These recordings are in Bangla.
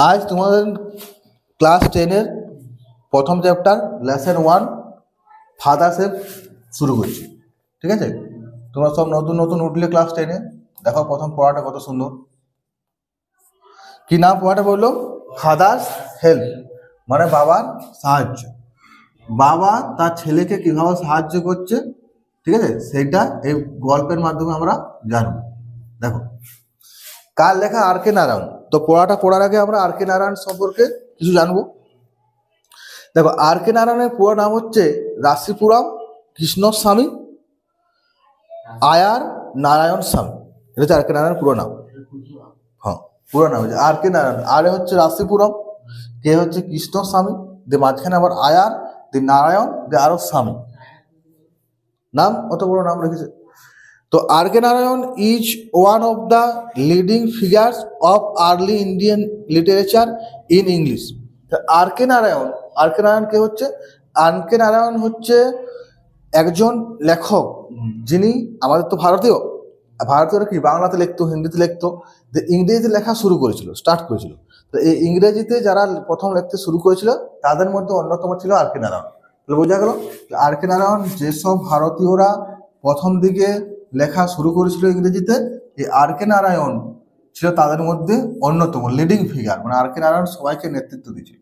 আজ তোমাদের ক্লাস 10-এর প্রথম চ্যাপ্টার লেসন 1 ফাদারশিপ শুরু করছি। ঠিক আছে, তোমরা সব নতুন নতুন উঠলে ক্লাস 10-এ। দেখো প্রথম পড়াটা কত সুন্দর। কি নাম পড়াটা বললো? ফাদার্স হেল্প, মানে বাবার সাহায্য। বাবা তার ছেলেকে কিভাবে সাহায্য করছে, ঠিক আছে, সেটা এই গল্পের মাধ্যমে আমরা জানবো। দেখো, কার লেখা? আর কে নারায়ণ। তো পড়াটা পড়ার আগে আমরা আর কে নারায়ণ সম্পর্কে কিছু জানবো। দেখো, আর কে নারায়ণের পুরো নাম হচ্ছে রাশিপুরম কৃষ্ণস্বামী আয়ার নারায়ণ স্বামী। এটা হচ্ছে আর কে নারায়ণ পুরো নাম। হ্যাঁ, পুরো নাম হচ্ছে আর কে নারায়ণ। আরে হচ্ছে রাশিপুরম, কে হচ্ছে কৃষ্ণস্বামী, দিয়ে মাঝখানে আবার আয়ার, দিয়ে নারায়ণ, দিয়ে আরো স্বামী। নাম অত বড় নাম রেখেছে। তো R K Narayan is one of the leading figures of early Indian literature in English. R K Narayan, R K Narayan কে হচ্ছে? আর কে নারায়ণ হচ্ছে একজন লেখক, যিনি আমাদের তো ভারতীয়রা কি বাংলাতে লিখতো, হিন্দিতে লিখতো, ইংরেজিতে লেখা শুরু করেছিল, স্টার্ট করেছিল। তো এই ইংরেজিতে যারা প্রথম লিখতে শুরু করেছিল তাদের মধ্যে অন্যতম ছিল আর কে নারায়ণ। তাহলে বোঝা গেল আর কে নারায়ণ যেসব ভারতীয়রা প্রথম দিকে লেখা শুরু করেছিল ইংরেজিতে, এই আর কে নারায়ণ ছিল তাদের মধ্যে অন্যতম লিডিং ফিগার। মানে আর কে নারায়ণ সবাইকে নেতৃত্ব দিয়েছিল।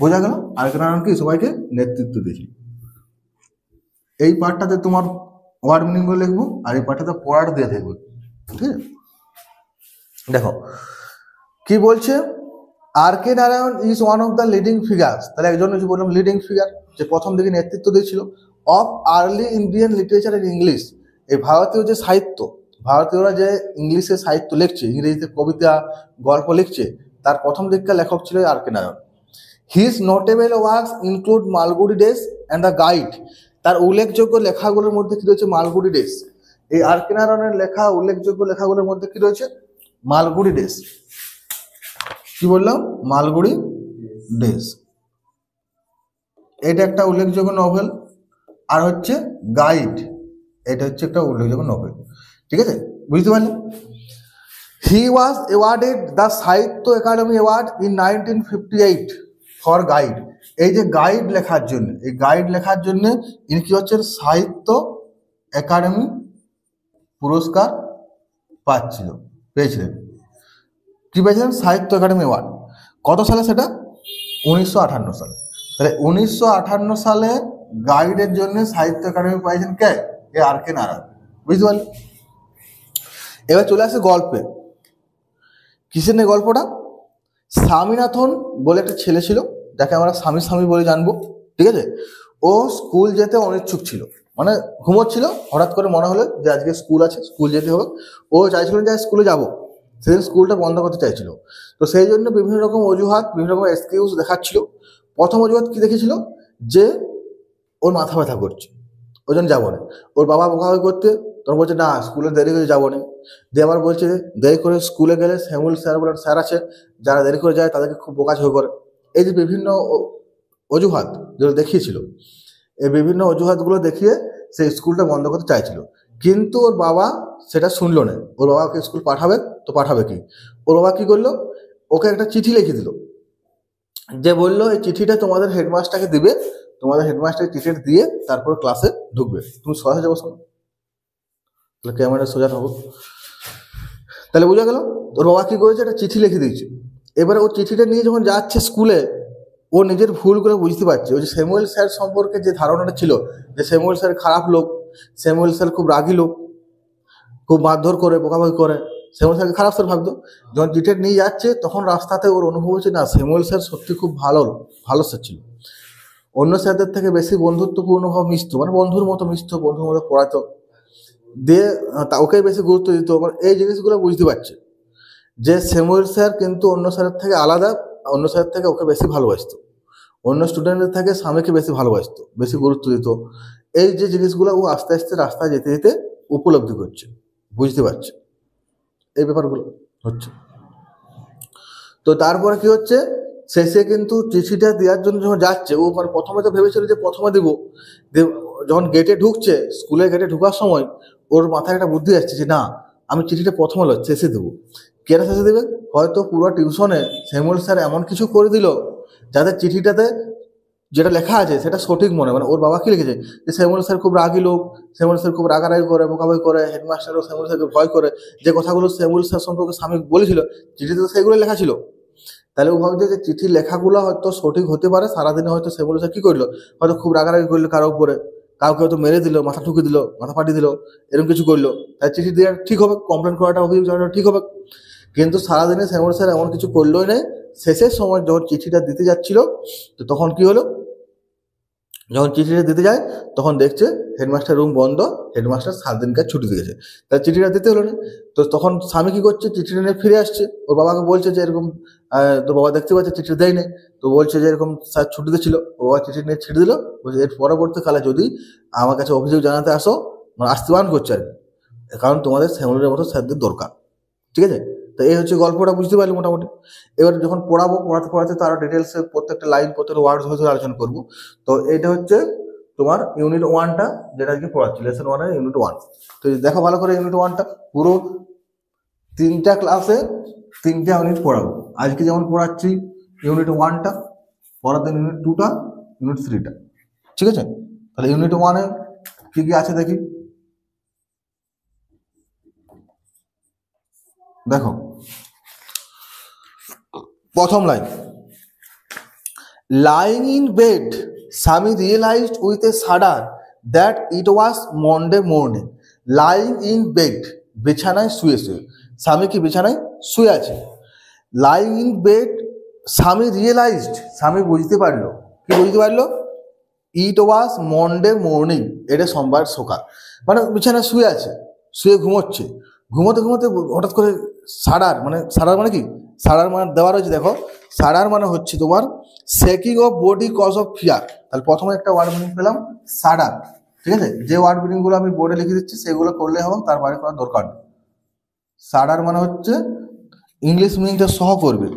বোঝা গেল আর কে নারায়ণ কি সবাইকে নেতৃত্ব দিয়েছিল। এই পার্টটাতে তোমার ওয়ার্ড মিনিং গুলো লিখবো, আর এই পার্টটাতে পড়ার দিয়ে থাকবে। ঠিক আছে, দেখো কি বলছে, R K Narayan is one of the leading figures. তাহলে একজন হচ্ছে বললাম লিডিং ফিগার, যে প্রথম দিকে নেতৃত্ব দিয়েছিল, of early Indian literature in English. এই ভারতীয় যে সাহিত্য, ভারতীয়রা যে ইংলিশে সাহিত্য লিখছে, ইংরেজিতে কবিতা গল্প লিখছে, তার প্রথম দিককার লেখক ছিল R K Narayan. His notable works include Malgudi Days and the Guide. তার উল্লেখযোগ্য লেখাগুলোর মধ্যে কি রয়েছে? মালগুড়ি ডেজ। এই আর কে নারায়ণের লেখা উল্লেখযোগ্য লেখাগুলোর মধ্যে কি রয়েছে? মালগুড়ি ডেজ। কি বললাম? মালগুড়ি ডেজ, এটা একটা উল্লেখযোগ্য নভেল। আর হচ্ছে গাইড, এটা হচ্ছে একটা উল্লেখযোগ্য নভেল। ঠিক আছে, বুঝতে পারলে? হি ওয়াজ অ্যাওয়ার্ডেড দ্য সাহিত্য academy award in 1958 for guide. এই যে গাইড লেখার জন্য, এই গাইড লেখার জন্য ইনি কি হচ্ছেন? সাহিত্য একাডেমি পুরস্কার পেয়েছিলেন। কি পেয়েছিলেন? সাহিত্য একাডেমি অ্যাওয়ার্ড। কত সালে সেটা? 1958 সালে। তাহলে 1958 সালে গাইডের জন্য সাহিত্য একাডেমি পাইছেন কে? এ আর কে নারায়ণ। বুঝতে পারলি? এবার চলে আসে গল্পে। কিসের নিয়ে গল্পটা? স্বামীনাথন বলে একটা ছেলে ছিল, যাকে আমরা স্বামী বলে জানবো। ঠিক আছে, ও স্কুল যেতে অনিচ্ছুক ছিল, মানে ঘুমোচ্ছিল, হঠাৎ করে মনে হলো যে আজকে স্কুল আছে, স্কুল যেতে হবে। ও চাইছিল যে স্কুলে যাব, সেদিন স্কুলটা বন্ধ করতে চাইছিল। তো সেই জন্য বিভিন্ন রকম অজুহাত, বিভিন্ন রকম এক্সকিউজ দেখাচ্ছিল। প্রথম অজুহাত কি দেখেছিল? যে ওর মাথা ব্যথা করছে, ওই জন্য যাবো না। ওর বাবা বকাবকি করতে, তখন বলছে না স্কুলে দেরি করে যাবো না। দিয়ে আবার বলছে দেরি করে স্কুলে গেলে শ্যামল স্যার বলে স্যার আছে, যারা দেরি করে যায় তাদেরকে খুব বোকাঝোকা করে। এই যে বিভিন্ন অজুহাত যেগুলো দেখিয়েছিল, এই বিভিন্ন অজুহাতগুলো দেখিয়ে সে স্কুলটা বন্ধ করতে চাইছিল। কিন্তু ওর বাবা সেটা শুনলো না। ওর বাবাকে স্কুল পাঠাবে তো পাঠাবে কি, ওর বাবা কি করলো? ওকে একটা চিঠি লিখে দিল, যে বললো এই চিঠিটা তোমাদের হেডমাস্টারকে দিবে, তোমাদের হেডমাস্টার চিঠিটা দিয়ে তারপর ক্লাসে ঢুকবে, তুমি সোজা যাবো। শোনো, তাহলে ক্যামেরা সোজা হবো। তাহলে বোঝা গেল ওর বাবা কি করেছে? একটা চিঠি লিখে দিয়েছে। এবারে ও চিঠিটা নিয়ে যখন যাচ্ছে স্কুলে, ও নিজের ভুলগুলো বুঝতে পারছে। ওই যে স্যামুয়েল স্যার সম্পর্কে যে ধারণাটা ছিল, যে স্যামুয়েল স্যার খারাপ লোক, স্যামুয়েল স্যার খুব রাগী লোক, খুব মারধর করে, বকাবকি করে, স্যামুয়েল স্যারকে খারাপ স্যার ভাবতো। যখন চিঠিটা নিয়ে যাচ্ছে তখন রাস্তাতে ওর অনুভব হচ্ছে না, স্যামুয়েল স্যার সত্যি খুব ভালো স্যার ছিল। অন্য স্যারদের থেকে বেশি বন্ধুত্বপূর্ণভাবে মিশতো, মানে বন্ধুর মতো মিশতো, বন্ধুর মতো পড়াতো, দিয়ে ওকে বেশি গুরুত্ব দিত। এই জিনিসগুলো বুঝতে পারছে যে স্যামুয়েল স্যার কিন্তু অন্য স্যারের থেকে আলাদা, অন্য স্যারের থেকে ওকে বেশি ভালোবাসতো, অন্য স্টুডেন্টদের থেকে স্বামীকে বেশি ভালোবাসতো, বেশি গুরুত্ব দিত। এই যে জিনিসগুলো ও আস্তে আস্তে রাস্তায় যেতে যেতে উপলব্ধি করছে, বুঝতে পারছে এই ব্যাপারগুলো হচ্ছে। তো তারপরে কি হচ্ছে, শেষে কিন্তু চিঠিটা দেওয়ার জন্য যখন যাচ্ছে, ও মানে প্রথমে তো ভেবেছিল যে প্রথমে দিব, যখন গেটে ঢুকছে, স্কুলের গেটে ঢুকার সময় ওর মাথায় একটা বুদ্ধি আসছে যে না, আমি চিঠিটা প্রথমে শেষে দেবো। কেন শেষে দেবে? হয়তো পুরো টিউশনে শ্যামল স্যার এমন কিছু করে দিল যাতে চিঠিটাতে যেটা লেখা আছে সেটা সঠিক মনে, মানে ওর বাবা কি লিখেছে যে শ্যামল স্যার খুব রাগী লোক, শ্যামল স্যার খুব রাগারাগি করে, বকাবকি করে, হেডমাস্টারও শ্যামল স্যারকে ভয় করে, যে কথাগুলো শ্যামল স্যার সম্পর্কে স্বামী বলেছিল চিঠিতে তো সেগুলো লেখা ছিল। তাহলে ও ভাবছে যে চিঠির লেখাগুলো হয়তো সঠিক হতে পারে, সারাদিনে হয়তো শ্যামল স্যার কি করলো, হয়তো খুব রাগারাগি করলো কারো উপরে, কাউকে হয়তো মেরে দিল, মাথা ঠুকে দিল, মাথা ফাটিয়ে দিল, এরকম কিছু করলো, তাই চিঠি দেওয়া ঠিক হবে, কমপ্লেন করাটা, অভিযোগ জানানো ঠিক হবে। কিন্তু সারাদিনে শ্যামল স্যার এমন কিছু করলোই নেই। শেষের সময় যখন চিঠিটা দিতে যাচ্ছিল, তো তখন কি হলো, যখন চিঠিটা দিতে যায় তখন দেখছে হেডমাস্টার রুম বন্ধ, হেডমাস্টার 7 দিনকার ছুটি দিয়েছে, তার চিঠিটা দিতে হলো না। তো তখন স্বামী কি করছে, চিঠিটা নিয়ে ফিরে আসছে, ওর বাবাকে বলছে যে এরকম, তোর বাবা দেখতে পাচ্ছে চিঠি দেয় নাই, তো বলছে যে এরকম স্যার ছুটিতে ছিল, ও বাবা চিঠি নিয়ে ছেড়ে দিল, বলছে এর পরবর্তীকালে যদি আমার কাছে অভিযোগ জানাতে আসো, মানে আসতে বারণ করছে আর কি, কারণ তোমাদের শ্যামলের মতো স্যারদের দরকার। ঠিক আছে, তো এই হচ্ছে গল্পটা, বুঝতে পারলি মোটামুটি। এবার যখন পড়াতে পড়াতে তো আরো ডিটেলসে প্রত্যেকটা লাইন, প্রত্যেকটা ওয়ার্ড ধরে ধরে আলোচনা করবো। তো এটা হচ্ছে তোমার ইউনিট 1টা, যেটা আজকে পড়াচ্ছি, লেসন 1 এর ইউনিট 1। তো দেখো ভালো করে ইউনিট 1টা, পুরো 3টা ক্লাসে 3টা ইউনিট পড়াবো। আজকে যেমন পড়াচ্ছি ইউনিট 1টা, পরের দিন ইউনিট 2টা, ইউনিট 3টা। ঠিক আছে, তাহলে ইউনিট 1-এ কি কি আছে দেখি। দেখো প্রথম line, lying in bed, Sami realized with a shudder that it was Monday morning. Lying in bed, বিছানায় শুয়ে শুয়ে, স্বামী কি বিছানায় শুয়ে আছে। lying in bed, স্বামী realized, স্বামী বুঝতে পারলো, কি বুঝতে পারলো, it was Monday morning, এটা সোমবার সকাল, মানে বিছানায় শুয়ে আছে, শুয়ে ঘুমোচ্ছে, ঘুমোতে ঘুমোতে হঠাৎ করে সাড়ার, মানে সাড়ার মানে কি, সাড়ার মানে দেওয়া রয়েছে দেখো, সাড়ার মানে হচ্ছে তোমার shaking of body cause of fear. তাহলে প্রথমে একটা ওয়ার্ড মিনিং পেলাম সাড়ার। ঠিক আছে, যে ওয়ার্ড মিনিংগুলো আমি বোর্ডে লিখে দিচ্ছি সেগুলো করলে হবে, তার বাইরে করার দরকার নেই। সাড়ার মানে হচ্ছে ইংলিশ মিনিংটা সহ করবে,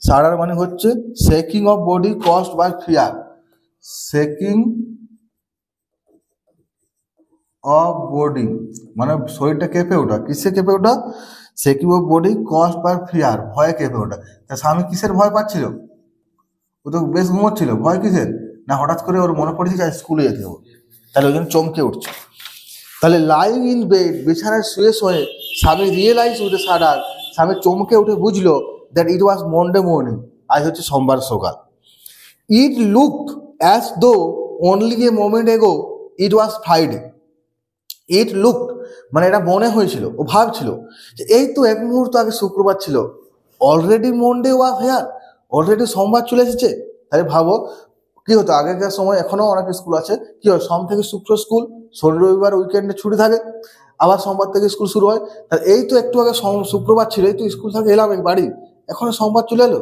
সাড়ার মানে হচ্ছে shaking of body caused by fear, shaking of body মানে শরীরটা কেঁপে ওঠা, কিসে কেঁপে ওঠা, shaking of body caused by fear, ভয়ে কেঁপে ওঠা। তা স্বামী কিসের ভয় পাচ্ছিল, ও তো বেশ ঘুমোচ্ছিল, ভয় কিসের, না হঠাৎ করে ওর মনে পড়েছে যে স্কুলে যেতে হবে, তাহলে ওই জন্য চমকে উঠছে। তাহলে লাইং ইন বেড, বিছানায় শুয়ে শুয়ে স্বামী রিয়েলাইজ উঠে সাডার, স্বামী চমকে উঠে বুঝলো that it was Monday morning, আজ হচ্ছে সোমবার সকাল। It looked as though only a moment এগো ইট ওয়াজ ফ্রাইডে। ইট লুকড মানে এটা মনে হয়েছিল, ও ভাবছিল যে এই তো এক মুহূর্ত আগে শুক্রবার ছিল, অলরেডি মন্ডে ওয়াজ হেয়ার, অলরেডি সোমবার চলে এসেছে। তাহলে ভাবো কি হতো, আগেকার সময় এখনো অনেক স্কুল আছে, কি হয় সোম থেকে শুক্র স্কুল, শনি রবিবার উইকেন্ডে ছুটি থাকে, আবার সোমবার থেকে স্কুল শুরু হয়। তাহলে এই তো একটু আগে শুক্রবার ছিল, এই তো স্কুল থেকে এলাম বাড়ি, এখন সোমবার চলে এলো,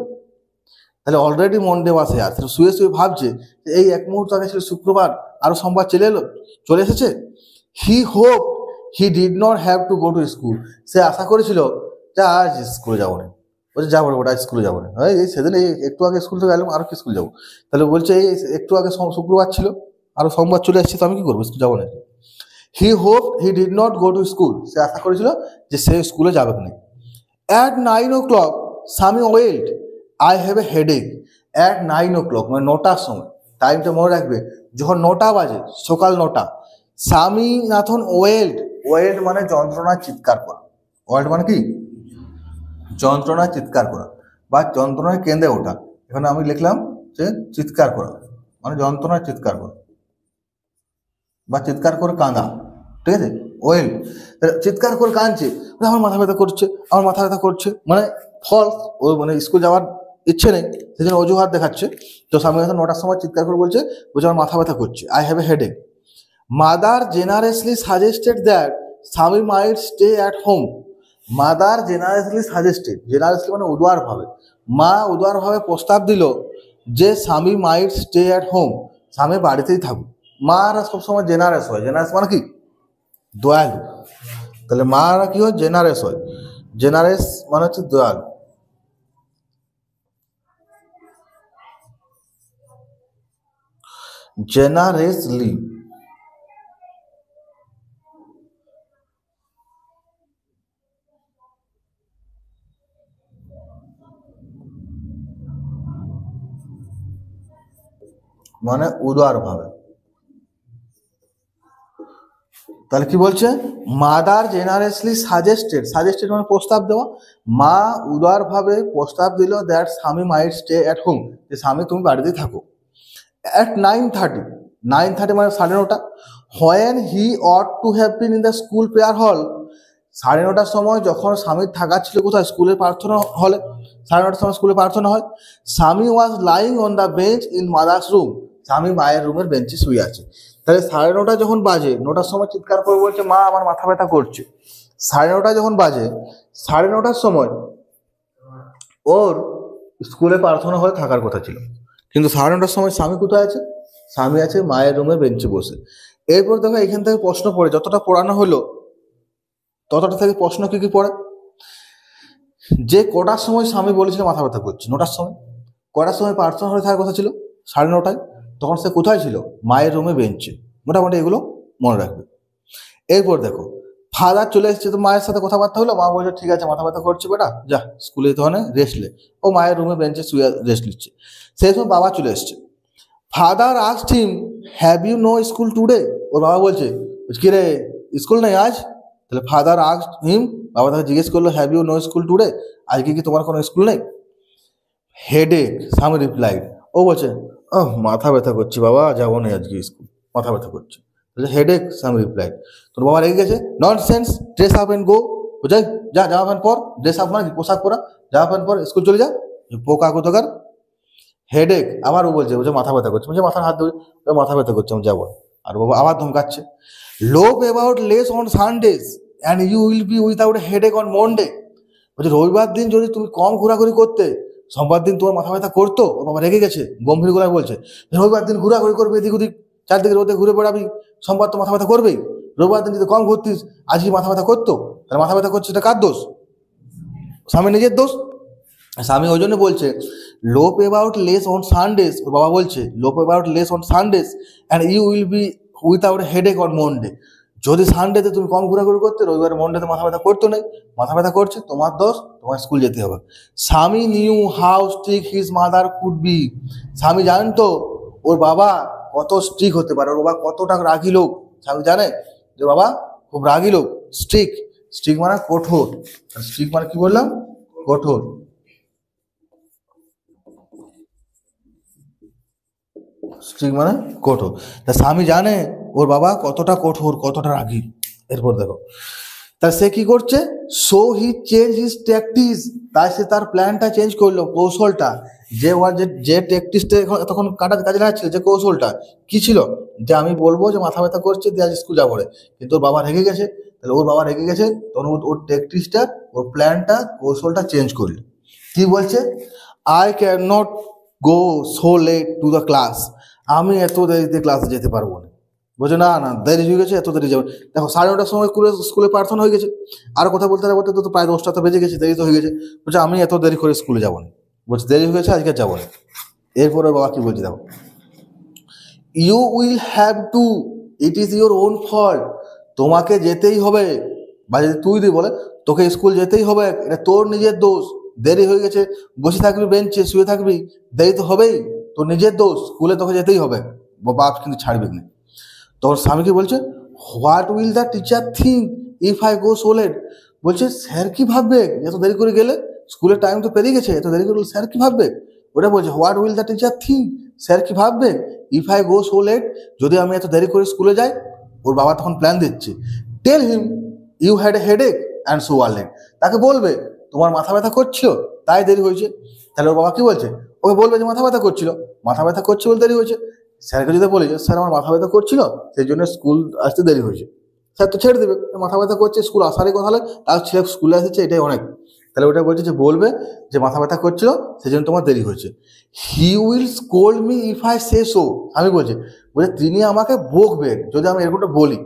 তাহলে অলরেডি মন্ডে ওয়াজ হেয়ার। তাহলে শুয়ে শুয়ে ভাবছে যে এই এক মুহূর্ত আগে ছিল শুক্রবার, আরো সোমবার চলে এসেছে। He hope he did not have to go to school, সে আশা করেছিল যে আজ স্কুলে যাবো না, বলছে যাবো না, ওটা স্কুলে যাবো না, এই সেদিন এই একটু আগে স্কুল থেকে এলাম, আরো কি স্কুল যাবো। তাহলে বলছে এই একটু আগে শুক্রবার ছিল, আরো সোমবার চলে এসেছে, তো আমি কি করবো, স্কুল যাবো না। He hope he did not go to school, সে আশা করেছিল যে সে স্কুলে যাবে না। At 9 o'clock Swami wailed, I have a headache. At 9 o'clock মানে 9টার সময়, টাইমটা মনে রাখবে, যখন 9টা বাজে, সকাল 9টা, স্বামীনাথন ওয়েল্ড, ওয়েল্ড মানে যন্ত্রণায় চিৎকার করা, ওয়েল্ড মানে কি যন্ত্রণায় চিৎকার করা বা যন্ত্রণায় কেঁদে ওঠা। এখানে আমি লিখলাম যে চিৎকার করা, মানে যন্ত্রণায় চিৎকার করা বা চিৎকার করে কাঁদা। ঠিক আছে, ওয়েল চিৎকার করে কাঁদছে, আমার মাথা ব্যথা করছে, আমার মাথা ব্যথা করছে, মানে ফলস, ও মানে স্কুল যাওয়ার ইচ্ছে নেই, সেই জন্য অজুহাত দেখাচ্ছে। তো স্বামী হয়তো 9টার সময় চিৎকার করে বলছে আমার মাথা ব্যথা করছে, I have a headache. Mother generously suggested that Swami might stay at home. Mother generously suggested, generously মানে উদারভাবে, মা উদারভাবে প্রস্তাব দিল যে স্বামী মাইট স্টে অ্যাট হোম, স্বামী বাড়িতেই থাকুক। মারা সবসময় জেনারেস হয়, জেনারেস মানে কি দয়ালু, তাহলে মারা কি হয় জেনারেস হয়, জেনারেস মানে হচ্ছে দয়ালু। জেনারেসলি মানে উদারভাবে। তাহলে কি বলছে, মাদার জেনারেসলি সাজেস্টেড মানে প্রস্তাব দেওয়া। মা উদারভাবে প্রস্তাব দিল that Swami might stay at home, যে স্বামী তুমি বাড়িতেই থাকো। অ্যাট 9:30 মানে 9:30, when he ought to have been in the school prayer hall, 9:30টার সময় যখন স্বামীর থাকা ছিল কোথায়, স্কুলের প্রার্থনা হলে। 9:30টার সময় স্কুলে প্রার্থনা হয়। স্বামী was lying on the bench in mother's room, স্বামী মায়ের রুমের বেঞ্চে শুয়ে আছে। তাহলে 9:30 যখন বাজে, 9টার সময় চিৎকার করে বলছে মা আমার মাথা ব্যথা করছে। 9:30 যখন বাজে, 9:30টার সময় ওর স্কুলে প্রার্থনা হয়ে থাকার কথা ছিল, কিন্তু 9:30টার সময় স্বামী কোথায় আছে, স্বামী আছে মায়ের রুমে বেঞ্চে বসে। এরপর দেখো এখান থেকে প্রশ্ন পড়ে, যতটা পড়ানো হলো ততটা থেকে প্রশ্ন কি কি পড়ে, যে কটার সময় স্বামী বলেছিল মাথা ব্যথা করছে, 9টার সময়। কটার সময় প্রার্থনা হয়ে থাকার কথা ছিল, 9:30টায়, তখন সে কোথায় ছিল, মায়ের রুমে বেঞ্চে। মোটামুটি এগুলো মনে রাখবে। এরপর দেখো ফাদার চলে এসেছে, তো মায়ের সাথে কথাবার্তা হলো, মা বলছে ঠিক আছে মাথা ব্যথা করছে বেটা, যা স্কুলে যেতে হয় না, রেস্ট লে। ও মায়ের রুমে বেঞ্চে শুয়ে রেস্ট নিচ্ছে। সেই সময় বাবা চলে এসছে। Father asked him have you no school today, ওর বাবা বলছে কি রে স্কুল নেই আজ। তাহলে ফাদার আস্কড হিম, বাবা তাকে জিজ্ঞেস করলো have you no school today, আজকে কি তোমার কোনো স্কুল নেই। হেডেক, স্বামী রিপ্লাইড, ও বলছে মাথা ব্যথা করছে বাবা, যাবো না আজকে স্কুল, মাথা ব্যথা করছে। হেডেক, স্বামী রিপ্লাইড। তোর বাবা রেগে গেছে, nonsense, dress up and go, বুঝাই যা জামা প্যান্ট পর, ড্রেস আপ মানে পোশাক পরা, জামা প্যান্ট পর, স্কুল চলে যা, পোকা কোথাকার। হেডেক, আবার ও বলছে মাথা ব্যথা করছে, বলছে মাথার হাত ধরে, মাথা ব্যথা করছে আমি যাবো। আর বাবা আবার ধমকাচ্ছে, loaf about less on Sundays and you will be without headache on Monday, বলছে রবিবার দিন যদি তুমি কম ঘোরাঘুরি করতে, সোমবার দিন তোমার মাথা ব্যথা করতো। ও বাবা রেগে গেছে, গম্ভীর গলায় বলছে রবিবার দিন ঘোরাঘুরি করবে, এদিক ওদিক চারদিকে রোদে ঘুরে বেড়াবি, সোমবার তো মাথা ব্যথা করবেই। রবিবার দিন যদি কম ঘুরতিস, আজকে মাথা ব্যথা করতো, তাহলে মাথা ব্যথা করছে, এটা কার দোষ, স্বামী নিজের দোষ। স্বামী ওই জন্য বলছে loaf about less on Sundays, ওর বাবা বলছে loaf about less on Sundays and you will be without headache on Monday, যদি সানডেতে তুমি কম ঘোরাঘুরি করতে, রবিবার মন্ডেতে মাথা ব্যথা করতো নেই, মাথা ব্যথা করছে তোমার দোষ, তোমার স্কুল যেতে হবে। Swami knew how strict his mother could be, Swami জানতো ওর বাবা কত স্ট্রিক হতে পারে, ওর বাবা কতটা রাগী লোক, স্বামী জানে যে বাবা খুব রাগী লোক। স্ট্রিক, স্ট্রিক মানে কঠোর, স্ট্রিক মানে কি বললাম, কঠোর। স্ট্রিক মানে কঠোর, তা স্বামী জানে ওর বাবা কতটা কঠোর, কতটা রাগী। এরপর দেখো তা সে কি করছে, so he change his tactics, তাই সে তার প্ল্যানটা চেঞ্জ করলো, কৌশলটা, যে ট্যাকটিসটা তখন কাজে লাগাচ্ছিল, যে কৌশলটা কি ছিল, যে আমি বলবো যে মাথা ব্যথা করছে দিয়ে আজ স্কুল যাবো রে, কিন্তু ওর বাবা রেগে গেছে। তাহলে ওর বাবা রেগে গেছে, তখন ওর ট্যাকটিসটা, ওর প্ল্যানটা, কৌশলটা চেঞ্জ করলো। কি বলছে, I can not go so late to the class, আমি এত দেরিতে ক্লাসে যেতে পারবো না। বলছে না না দেরি হয়ে গেছে, এত দেরি যাবে। দেখো 9:30টার সময় স্কুলে প্রার্থনা হয়ে গেছে, আর কথা বলতে বলতে তো প্রায় 10টা তো বেজে গেছে, দেরি তো হয়ে গেছে। বলছে আমি এত দেরি করে স্কুলে যাবো না, বলছে দেরি হয়ে গেছে আজকে যাবো না। এরপরে বাবা কি বলছে দেখো, you will have to, it is your own fault, তোমাকে যেতেই হবে, বা যদি তুই বলে তোকে স্কুল যেতেই হবে, এটা তোর নিজের দোষ, দেরি হয়ে গেছে, বসে থাকবি বেঞ্চে শুয়ে থাকবি, দেরি তো হবেই, তোর নিজের দোষ, স্কুলে তোকে যেতেই হবে, বাপ কিন্তু ছাড়বি না। তখন স্বামী কি বলছে, what will the teacher think if I go so late, বলছে স্যার কি ভাববে এত দেরি করে গেলে, স্কুলের টাইম তো পেরিয়ে গেছে, এত দেরি করে স্যার কি ভাববে, ওটা বলছে what will the teacher think, sir কি ভাববে, if I go so late, যদি আমি এত দেরি করে স্কুলে যাই। ওর বাবা তখন প্ল্যান দিচ্ছে, tell him you had a headache and so are late, তাকে বলবে তোমার মাথা ব্যথা করছিল তাই দেরি হয়েছে। তাহলে ওর বাবা কি বলছে, ওকে বলবে যে মাথা ব্যথা করছিল, মাথা ব্যথা করছে বলে দেরি হয়েছে। স্যারকে যদি বলি যে স্যার আমার মাথা ব্যথা করছিল সেই জন্য স্কুল আসতে দেরি হয়েছে, স্যার তো ছেড়ে দেবে, মাথা ব্যথা করছে স্কুল আসারই কথা হলে, তার ছেলে স্কুলে এসেছে এটাই অনেক। তাহলে ওটা বলছে যে বলবে যে মাথা ব্যথা করছিল সেই জন্য তোমার দেরি হয়েছে। He will scold me if I say so, আমি বলছে তিনি আমাকে বকবেন যদি আমি এরকমটা বলি,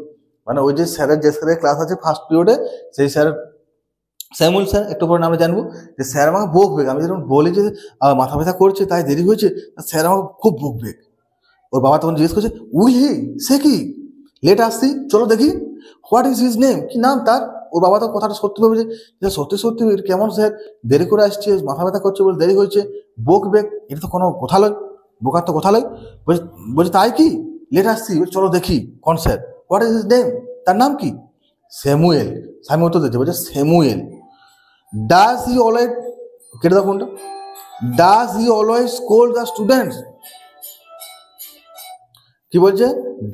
মানে ওই যে স্যারের ক্লাস আছে ফার্স্ট পিরিয়ডে, সেই স্যার স্যামুল স্যার, একটু পরে আমরা জানবো, যে স্যার আমাকে বকবে আমি যখন বলি যে মাথা ব্যথা করছে তাই দেরি হয়েছে, স্যার আমাকে খুব বকবে। ওর বাবা তখন জিজ্ঞেস করছে উইল হি, সে কি, লেট আসছি চলো দেখি, হোয়াট ইজ হিজ নেম, কি নাম তার। ওর বাবা তো কথাটা সত্যি ভাবে যে সত্যি সত্যি কেমন স্যার দেরি করে আসছে, মাথা ব্যথা করছে বলে দেরি হয়েছে, বকবে, এটা তো কোনো কথা নয়। বোকার তো কথা লয়। বলছে বলছে তাই কি, লেট আসছি, চলো দেখি কোন sir, what is his name, তার নাম কি? স্যামুয়েল। স্বামী উত্তর দিচ্ছে, বলছে স্যামুয়েল। ডাজ হি অলওয়েজ, কেটে দাও ফোনটা, does he always scold the students? কি বলছে?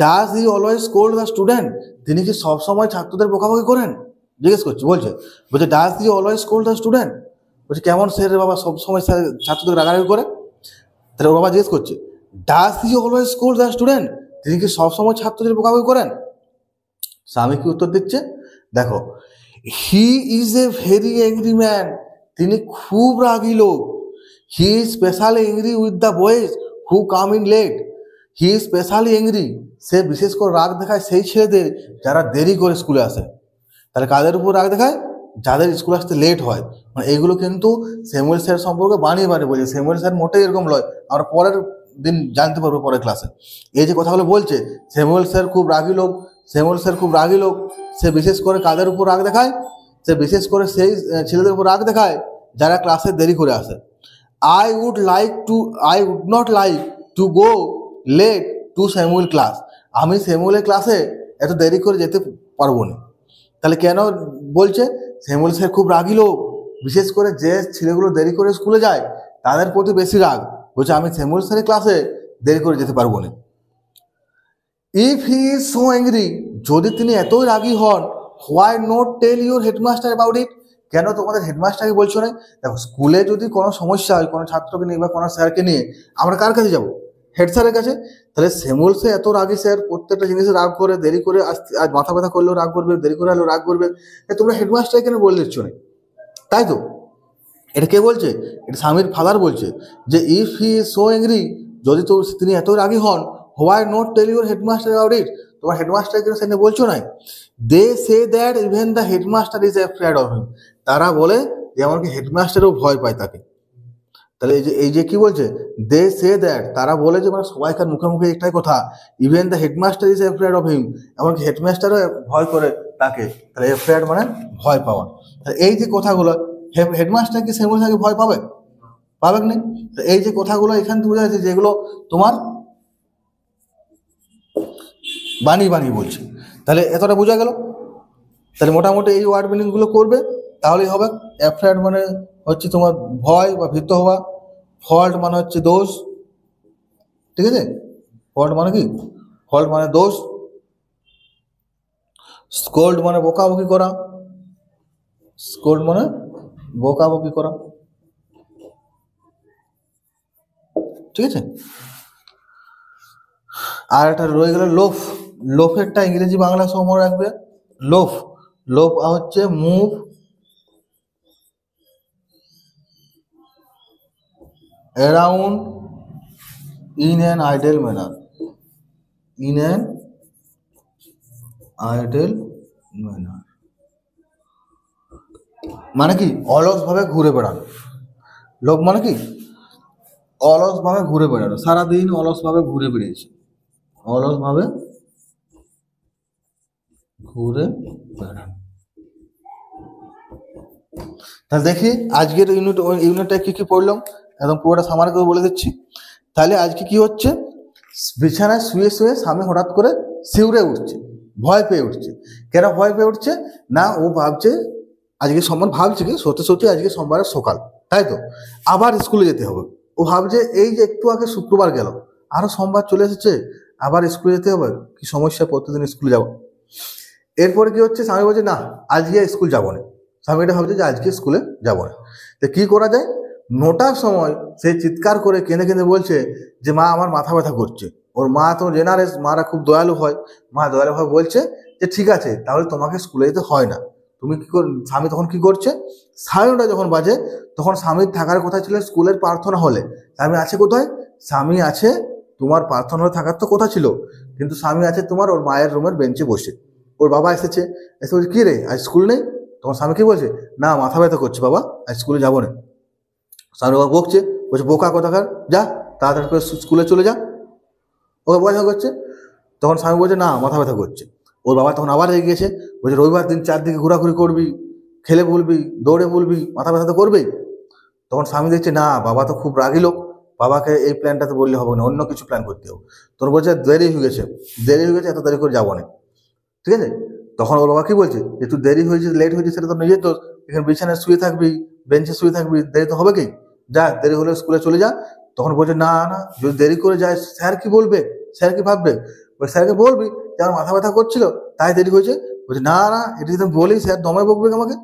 Does he always scold the student? তিনি কি সবসময় ছাত্রদের বকাবকি করেন? জিজ্ঞেস করছি। বলছে does he always scold the student? বলছে কেমন স্যার রে বাবা, সবসময় স্যার ছাত্রদের রাগারাগি করে? তাহলে ওর বাবা জিজ্ঞেস করছে does he always scold the student? তিনি কি সবসময় ছাত্রদের বকাবকি করেন? স্বামী কি উত্তর দিচ্ছে দেখো, he is a very angry man, তিনি খুব রাগী লোক। He is specially angry with the boys who come in late. He is specially angry, সে বিশেষ করে রাগ দেখায় সেই ছেলেদের যারা দেরি করে স্কুলে আসে। তাহলে কাদের উপর রাগ দেখায়? যাদের স্কুল আসতে লেট হয়। মানে এইগুলো কিন্তু স্যামুয়েল স্যার সম্পর্কে বানিয়ে বানিয়ে বলছে। স্যামুয়েল স্যার মোটেই এরকম নয়, আমরা পরের দিন জানতে পারবো পরের ক্লাসে। এই যে কথাগুলো বলছে, স্যামুয়েল স্যার খুব রাগী লোক, স্যামুয়েল স্যার খুব রাগী লোক, সে বিশেষ করে কাদের উপর রাগ দেখায়? সে বিশেষ করে সেই ছেলেদের উপর রাগ দেখায় যারা ক্লাসে দেরি করে আসে। I would not like to go late to Samuel class. আমি স্যামুয়েলের ক্লাসে এত দেরি করে যেতে পারবো না। তাহলে কেন বলছে? স্যামুয়েল স্যার খুব রাগী লোক, বিশেষ করে যে ছেলেগুলো দেরি করে স্কুলে যায় তাদের প্রতি বেশি রাগ। বলছে আমি স্যামুয়েল স্যারের ক্লাসে দেরি করে যেতে পারবো না। If he is so angry, যদি তিনি এতই রাগী হন, why not tell your headmaster about it? কেন তোমাদের হেডমাস্টারকে বলছো না? দেখো, স্কুলে যদি কোনো সমস্যা হয় কোনো ছাত্রকে নিয়ে বা কোনো স্যারকে নিয়ে, আমরা কার কাছে যাবো? হেড স্যারের কাছে। তাহলে স্যামুয়েল স্যার এত রাগী স্যার, প্রত্যেকটা জিনিসে রাগ করে, দেরি করে আসতে, আজ মাথা ব্যথা করলেও রাগ করবে, দেরি করে আলেও রাগ করবে। তোমরা হেডমাস্টারকে কেন বলে দিচ্ছ না? তাই তো, এটা কে বলছে? এটা স্বামীর ফাদার বলছে যে if he is so angry, যদি তো তিনি এত রাগী হন, why not tell your headmaster about it? তোমার হেডমাস্টারকে সেখানে বলছো না? They say that even the headmaster is afraid of him. তারা বলে যে এমনকি হেডমাস্টারও ভয় পায় তাকে। তাহলে এই যে কি বলছে, দে সে দ্যাট, তারা বলে যে, মানে সবাইকার মুখে মুখে একটাই কথা, even the headmaster is afraid of হিম, এমনকি হেডমাস্টারও ভয় করে তাকে। তাহলে অ্যাফ্রেড মানে ভয় পাওয়া। তাহলে এই যে কথাগুলো, হেডমাস্টার কি স্যামুয়েল স্যারকে ভয় পাবে? পাবে না। এই যে কথাগুলো এখান থেকে বোঝা যাচ্ছে যেগুলো তোমার বানিয়ে বানিয়ে বলছে। তাহলে এতটা বোঝা গেল। তাহলে মোটামুটি এই ওয়ার্ড মিনিংগুলো করবে, তাহলেই হবে। অ্যাফ্রেড মানে হচ্ছে তোমার ভয় বা ভীত হওয়া, ফল্ট মানে হচ্ছে দোষ, ঠিক আছে? ফল্ট মানে কি? ফল্ট মানে দোষ। স্কোল্ড মানে বকাবকি করা, স্কোল্ড মানে বকাবকি করা, ঠিক আছে? আর একটা রয়ে গেল লোফ। লোফেরটা ইংরেজি বাংলা সহ মনে রাখবে। লোফ, লোফ হচ্ছে move around in an idol manner, in an idol manner মানে কি? অলসভাবে ঘুরে বেড়ানো। লোভ মানে কি? অলসভাবে ঘুরে বেড়ানো, সারাদিন অলসভাবে ঘুরে বেরিয়েছে, অলসভাবে ঘুরে বেড়ানো। তাহলে দেখি আজকের ইউনিটটা কি কি পড়লাম, একদম পুরোটা সামারি করে বলে দিচ্ছি। তাহলে আজকে কি হচ্ছে, বিছানায় শুয়ে শুয়ে স্বামী হঠাৎ করে শিউরে উঠছে, ভয় পেয়ে উঠছে। কেন ভয় পেয়ে উঠছে? না, ও ভাবছে আজকে সোমবার, ভাবছে কি সত্যি সত্যি আজকে সোমবারের সকাল, তাই তো আবার স্কুলে যেতে হবে। ও ভাবছে এই যে একটু আগে শুক্রবার গেল, আরো সোমবার চলে এসেছে, আবার স্কুলে যেতে হবে, কি সমস্যা, প্রতিদিন স্কুলে যাবো। এরপরে কি হচ্ছে, স্বামী বলছে না আজকে স্কুল যাবো না। স্বামীটা ভাবছে যে আজকে স্কুলে যাবো না। তো কি করা যায়? 9টার সময় সে চিৎকার করে কেঁদে কেঁদে বলছে যে মা আমার মাথা ব্যথা করছে। ওর মা তো জেনারেস, মারা খুব দয়ালু হয়। মা দয়ালুভাবে বলছে যে ঠিক আছে তাহলে তোমাকে স্কুলে যেতে হয় না, তুমি কি কর। স্বামী তখন কি করছে, 9:30 যখন বাজে তখন স্বামীর থাকার কথা ছিল স্কুলের প্রার্থনা হলে। স্বামী আছে কোথায়? স্বামী আছে তোমার প্রার্থনা হলে থাকার তো কথা ছিল, কিন্তু স্বামী আছে তোমার ওর মায়ের রুমের বেঞ্চে বসে। ওর বাবা এসে বলছে কি রে আজ স্কুল নেই? তখন স্বামী কি বলছে, না মাথা ব্যথা করছে বাবা, আজ স্কুলে যাবো না। স্বামী বাবা বকছে, বলছে বোকা কোথাকার, যা তাড়াতাড়ি করে স্কুলে চলে যা, ওকে বোঝা করছে। তখন স্বামী বলছে না মাথা ব্যথা করছে। ওর বাবা তখন আবার রেগে গেছে, বলছে রবিবার দিন চারদিকে ঘোরাঘুরি করবি, খেলে বলবি, দৌড়ে বলবি, মাথা ব্যথা তো করবেই। তখন স্বামী দেখছে না বাবা তো খুব রাগী লোক, বাবাকে এই প্ল্যানটাতে বললে হবে না, অন্য কিছু প্ল্যান করতে হবে। তোর বলছে দেরি হয়ে গেছে, এত দেরি করে যাবো না, ঠিক আছে। তখন ওর বাবা কি বলছে যে তুই দেরি হয়েছে, লেট হয়েছে, সেটা তো নিজের দোষ, এখানে বিছানায় শুয়ে থাকবি, বেঞ্চে শুয়ে থাকবি, দেরি তো হবে কি, যা দেরি হলে স্কুলে চলে যা। তখন বলছে না না, যদি দেরি করে যায় স্যার কি বলবে, স্যার কি ভাববে, স্যারকে বলবি যে আমার মাথা ব্যথা করছিল তাই দেরি হয়েছে। বলছে না না, এটা যদি আমি বলি স্যার দমাই বকবে আমাকে,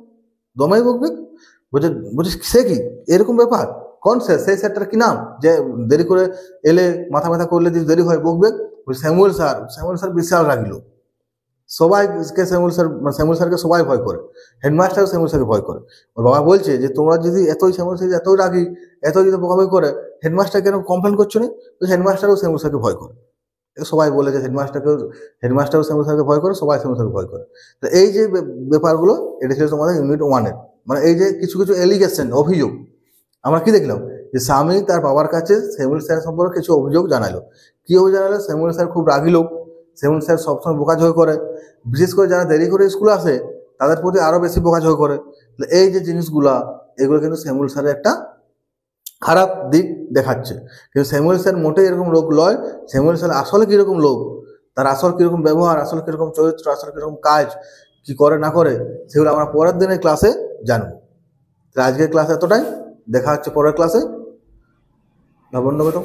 দমাই বকবে। বলছে বলছিস সে কি এরকম ব্যাপার, কোন স্যার, সেই স্যারটার কি নাম যে দেরি করে এলে মাথা ব্যথা করলে যদি দেরি হয় বকবে। বলছে স্যামুয়েল স্যার, স্যামুয়েল স্যার বিশাল রাগিল, সবাইকে শ্যামল স্যারকে সবাই ভয় করে, হেডমাস্টার শ্যামল স্যারকে ভয় করে। ওর বাবা বলছে যে তোমরা যদি এতই শ্যামল স্যার এতই রাগি, এতই যদি বকাবকি করে, হেডমাস্টার কেন কমপ্লেন করছো না? তো হেডমাস্টারও শ্যামল স্যারকে ভয় করে, সবাই বলে যে হেডমাস্টারও শ্যামল স্যারকে ভয় করে, সবাই শ্যামল স্যারকে ভয় করে। তো এই যে ব্যাপারগুলো, এটা ছিল তোমাদের ইউনিট 1-এর। মানে এই যে কিছু কিছু এলিগেশন, অভিযোগ আমরা কি দেখলাম, যে স্বামী তার বাবার কাছে শ্যামল স্যার সম্পর্কে কিছু অভিযোগ জানালো। কি অভিযোগ জানালো? শ্যামল স্যার খুব রাগী লোক, শ্যামল স্যার সবসময় বোকাঝোকা করে, বিশেষ করে যারা দেরি করে স্কুলে আসে তাদের প্রতি আরও বেশি বোকাঝোকা করে। এই যে জিনিসগুলা, এগুলো কিন্তু শ্যামল স্যারের একটা খারাপ দিক দেখাচ্ছে। কিন্তু শ্যামল স্যার মোটেই এরকম লোক নয়। শ্যামল স্যার আসলে কীরকম লোক, তার আসল কীরকম ব্যবহার, আসল কীরকম চরিত্র, আসল কীরকম কাজ, কি করে না করে, সেগুলো আমরা পরের দিনের ক্লাসে জানবো। আজকের ক্লাস এতটাই, দেখা হচ্ছে পরের ক্লাসে। লাবণ্য বেতন।